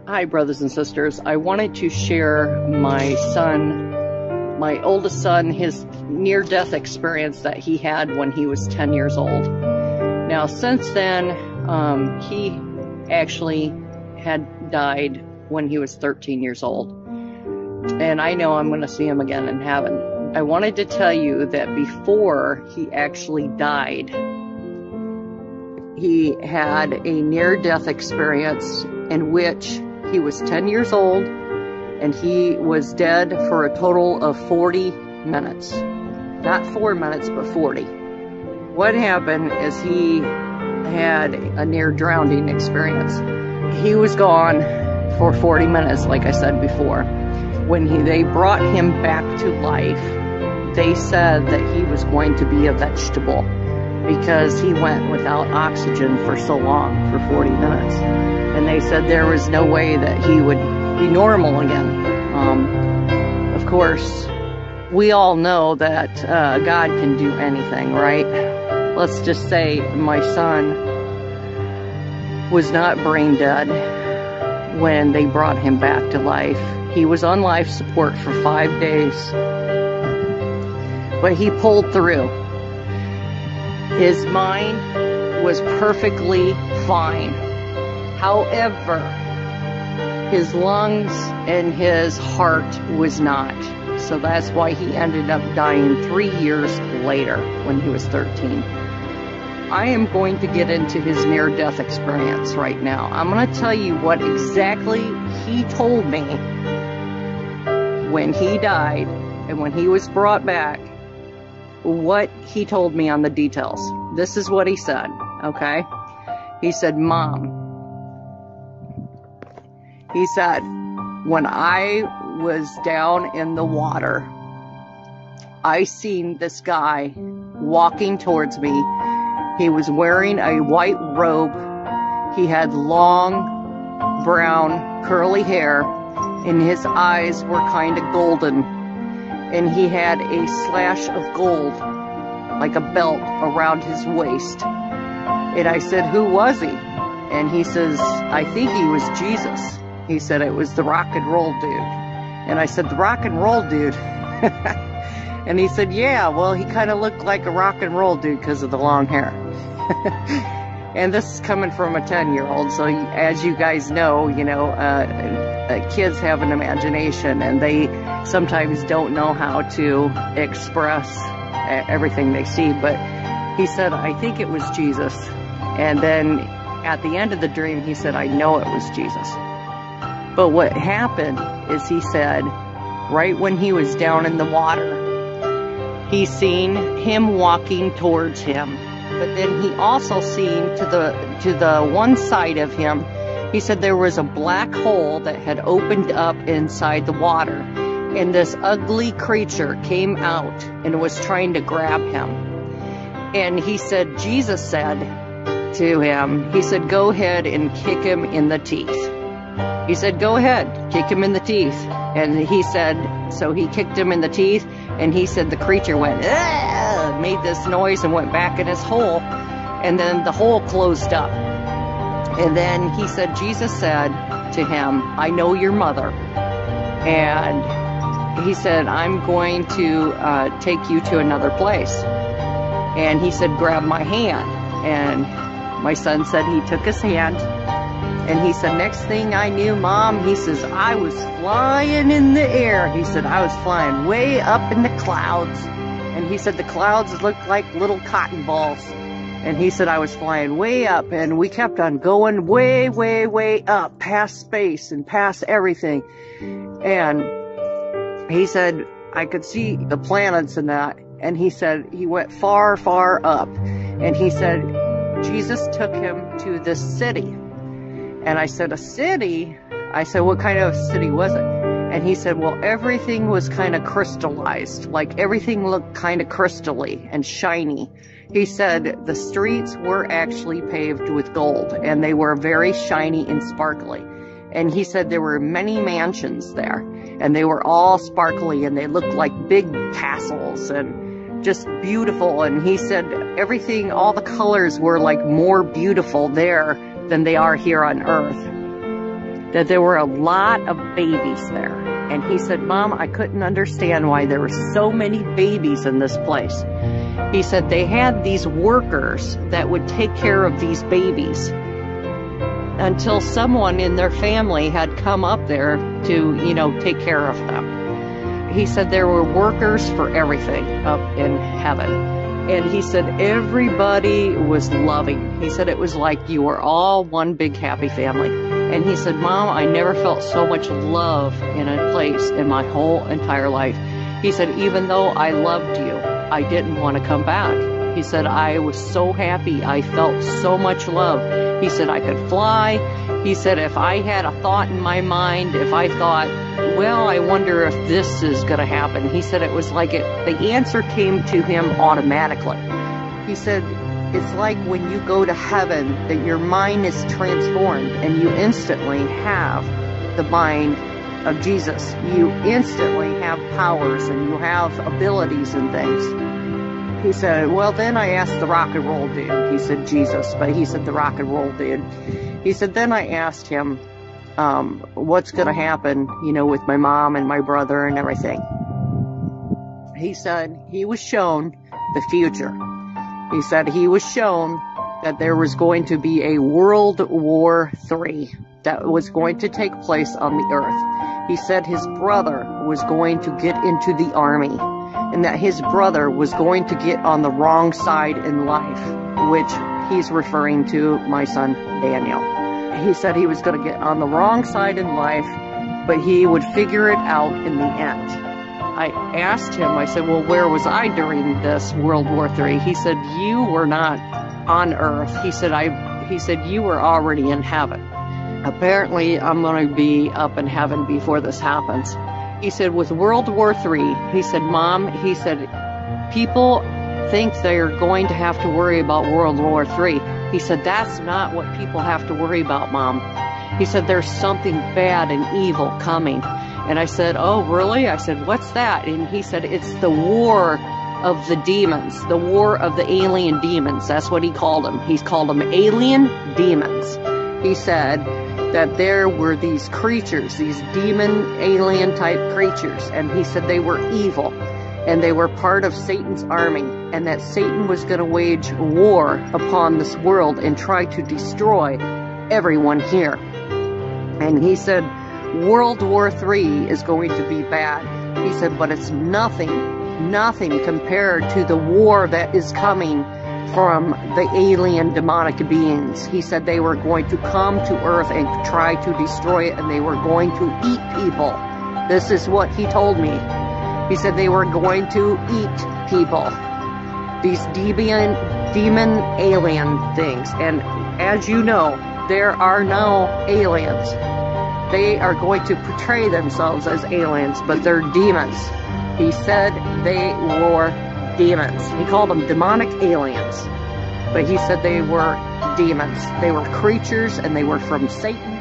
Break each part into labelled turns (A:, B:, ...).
A: Hi, brothers and sisters. I wanted to share my son, my oldest son, his near-death experience that he had when he was 10 years old. Now, since then, he actually had died when he was 13 years old. And I know I'm going to see him again in heaven. I wanted to tell you that before he actually died, he had a near-death experience in which he was 10 years old and he was dead for a total of 40 minutes. Not 4 minutes, but 40. What happened is he had a near drowning experience. He was gone for 40 minutes, like I said before. When they brought him back to life, they said that he was going to be a vegetable because he went without oxygen for so long, for 40 minutes. And they said there was no way that he would be normal again. Of course, we all know that God can do anything, right? Let's just say my son was not brain dead when they brought him back to life. He was on life support for 5 days, but he pulled through. His mind was perfectly fine. However, his lungs and his heart was not. So that's why he ended up dying 3 years later when he was 13. I am going to get into his near-death experience right now. I'm going to tell you what exactly he told me when he died and when he was brought back, what he told me on the details. This is what he said, okay? He said, Mom, he said, when I was down in the water, I seen this guy walking towards me. He was wearing a white robe. He had long, brown, curly hair, and his eyes were kind of golden. And he had a slash of gold, like a belt, around his waist. And I said, who was he? And he says, I think he was Jesus. He said it was the rock and roll dude. And I said, the rock and roll dude? And he said, yeah, well, he kind of looked like a rock and roll dude because of the long hair. And this is coming from a 10-year-old. So as you guys know, kids have an imagination and they sometimes don't know how to express everything they see. But he said, I think it was Jesus. And then at the end of the dream, he said, I know it was Jesus. But what happened is he said, right when he was down in the water, he seen him walking towards him. But then he also seen to the one side of him, he said there was a black hole that had opened up inside the water. And this ugly creature came out and was trying to grab him. And he said, Jesus said to him, he said, go ahead and kick him in the teeth. He said, go ahead, kick him in the teeth. And he said, so he kicked him in the teeth, and he said the creature went, ah, made this noise and went back in his hole, and then the hole closed up. And then he said, Jesus said to him, I know your mother. And he said, I'm going to take you to another place. And he said, grab my hand. And my son said he took his hand. And he said, next thing I knew, Mom, he says, I was flying in the air. He said, I was flying way up in the clouds. And he said, the clouds looked like little cotton balls. And he said, I was flying way up. And we kept on going way, way, way up, past space and past everything. And he said, I could see the planets and that. And he said, he went far, far up. And he said, Jesus took him to this city. And I said, a city? I said, what kind of city was it? And he said, well, everything was kind of crystallized. Like everything looked kind of crystally and shiny. He said the streets were actually paved with gold and they were very shiny and sparkly. And he said there were many mansions there and they were all sparkly and they looked like big castles and just beautiful. And he said everything, all the colors were like more beautiful there than they are here on earth. that there were a lot of babies there. And he said, Mom, I couldn't understand why there were so many babies in this place. He said they had these workers that would take care of these babies until someone in their family had come up there to, take care of them. He said there were workers for everything up in heaven. And he said everybody was loving. He said it was like you were all one big happy family. And he said, Mom, I never felt so much love in a place in my whole entire life. He said, even though I loved you, I didn't want to come back. He said, I was so happy. I felt so much love. He said, I could fly. He said, if I had a thought in my mind, if I thought, well, I wonder if this is going to happen. He said it was like the answer came to him automatically. He said, it's like when you go to heaven that your mind is transformed and you instantly have the mind of Jesus. You instantly have powers and you have abilities and things. He said, well, then I asked the rock and roll dude. He said Jesus, but he said the rock and roll dude. He said, then I asked him, what's going to happen, with my mom and my brother and everything. He said he was shown the future. He said he was shown that there was going to be a World War III that was going to take place on the earth. He said his brother was going to get into the army and that his brother was going to get on the wrong side in life, which he's referring to my son Daniel. He said he was going to get on the wrong side in life, but he would figure it out in the end. I asked him, I said, well, where was I during this World War III? He said, you were not on earth. He said, you were already in heaven. Apparently, I'm going to be up in heaven before this happens. He said, with World War III, he said, Mom, he said, people think they're going to have to worry about World War III. He said, that's not what people have to worry about, Mom. He said, there's something bad and evil coming. And I said, oh, really? I said, what's that? And he said, it's the war of the demons, the war of the alien demons. That's what he called them. He's called them alien demons. He said that there were these creatures, these demon alien type creatures. And he said they were evil and they were part of Satan's army, and that Satan was going to wage war upon this world and try to destroy everyone here. And he said, World War III is going to be bad. He said, but it's nothing compared to the war that is coming from the alien demonic beings. He said they were going to come to earth and try to destroy it, and they were going to eat people. This is what he told me. He said they were going to eat people. These demon alien things. And as you know, there are no aliens. They are going to portray themselves as aliens, but they're demons. He said they were demons. He called them demonic aliens. But he said they were demons. They were creatures and they were from Satan.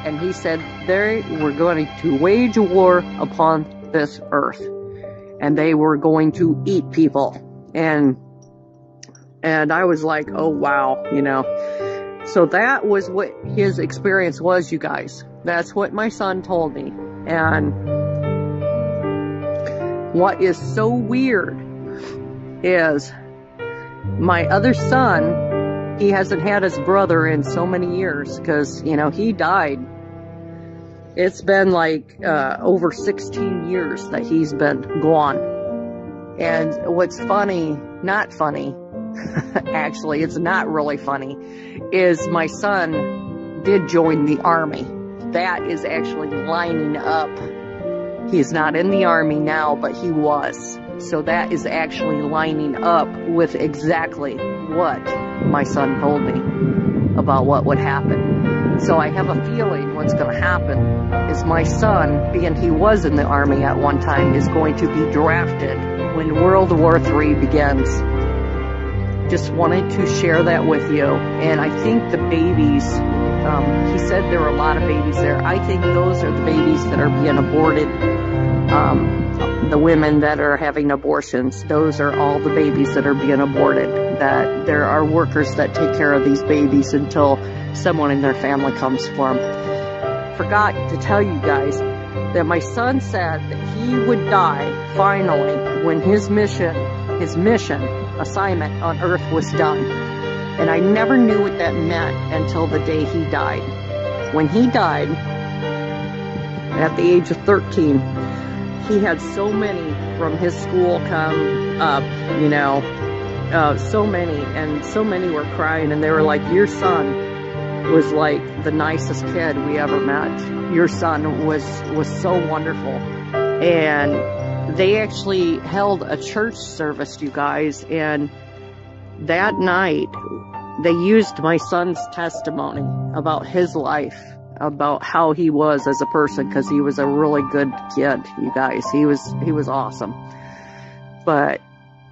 A: And he said they were going to wage a war upon this earth. And they were going to eat people. And I was like, oh wow, So that was what his experience was, you guys. That's what my son told me. And what is so weird is my other son, he hasn't had his brother in so many years because, he died. It's been like over 16 years that he's been gone. And what's funny, not funny, actually, it's not really funny, is my son did join the army. That is actually lining up. He's not in the army now, but he was. So that is actually lining up with exactly what my son told me about what would happen. So I have a feeling what's going to happen is my son, being he was in the army at one time, is going to be drafted when World War III begins. Just wanted to share that with you. And I think the babies, he said there were a lot of babies there. I think those are the babies that are being aborted. The women that are having abortions, those are all the babies that are being aborted. That there are workers that take care of these babies until someone in their family comes for them. forgot to tell you guys that my son said that he would die finally when his mission assignment on earth was done. And I never knew what that meant until the day he died. When he died, at the age of 13, he had so many from his school come up, you know, so many were crying, and they were like, your son was like the nicest kid we ever met. Your son was so wonderful. And they actually held a church service, you guys, and that night they used my son's testimony about his life, about how he was as a person, because he was a really good kid, you guys. He was awesome. But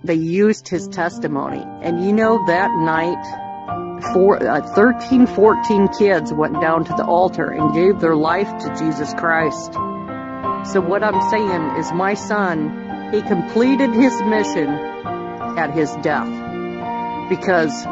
A: they used his testimony, and you know, that night 13, 14 kids went down to the altar and gave their life to Jesus Christ. So what I'm saying is, my son, he completed his mission at his death, because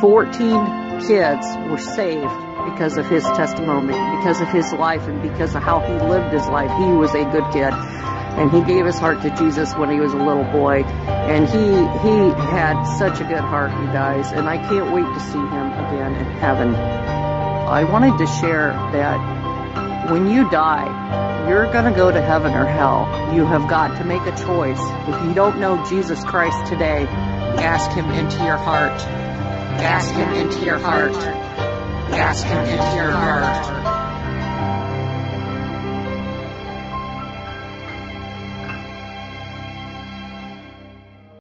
A: 14 kids were saved because of his testimony, because of his life, and because of how he lived his life. He was a good kid, and he gave his heart to Jesus when he was a little boy, and he had such a good heart, you guys, and I can't wait to see him again in heaven. I wanted to share that when you die, you're going to go to heaven or hell. You have got to make a choice. If you don't know Jesus Christ today, ask him into your heart. Ask him into your heart. Ask him into your heart.